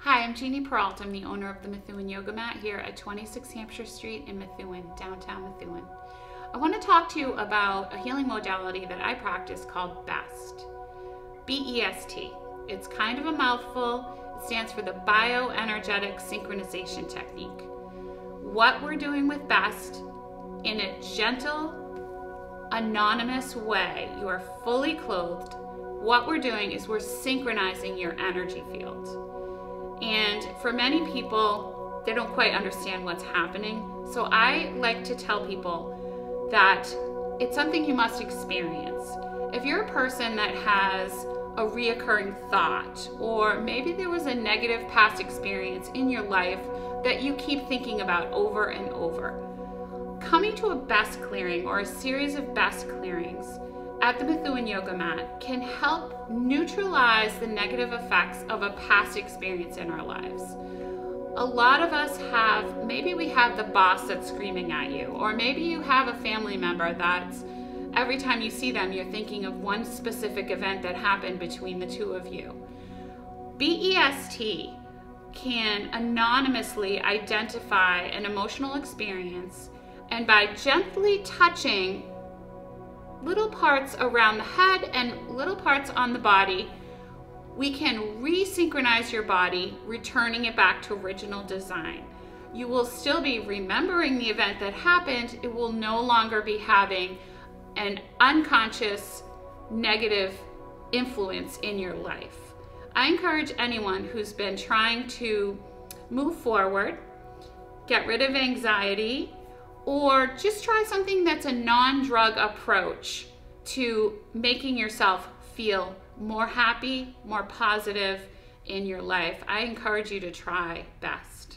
Hi, I'm Jeannie Peralt. I'm the owner of the Methuen Yoga Mat here at 26 Hampshire Street in Methuen, downtown Methuen. I want to talk to you about a healing modality that I practice called B.E.S.T. B-E-S-T. It's kind of a mouthful. It stands for the Bioenergetic Synchronization Technique. What we're doing with B.E.S.T. in a gentle, anonymous way, you are fully clothed. What we're doing is we're synchronizing your energy field. And for many people, they don't quite understand what's happening. So I like to tell people that it's something you must experience. If you're a person that has a reoccurring thought, or maybe there was a negative past experience in your life that you keep thinking about over and over, coming to a B.E.S.T clearing or a series of B.E.S.T clearings at the Methuen Yoga Mat can help neutralize the negative effects of a past experience in our lives. A lot of us have, maybe we have the boss that's screaming at you, or maybe you have a family member that's, every time you see them, you're thinking of one specific event that happened between the two of you. B.E.S.T can anonymously identify an emotional experience, and by gently touching little parts around the head and little parts on the body, we can resynchronize your body, returning it back to original design. You will still be remembering the event that happened. It will no longer be having an unconscious negative influence in your life. I encourage anyone who's been trying to move forward, get rid of anxiety, or just try something that's a non-drug approach to making yourself feel more happy, more positive in your life. I encourage you to try B.E.S.T.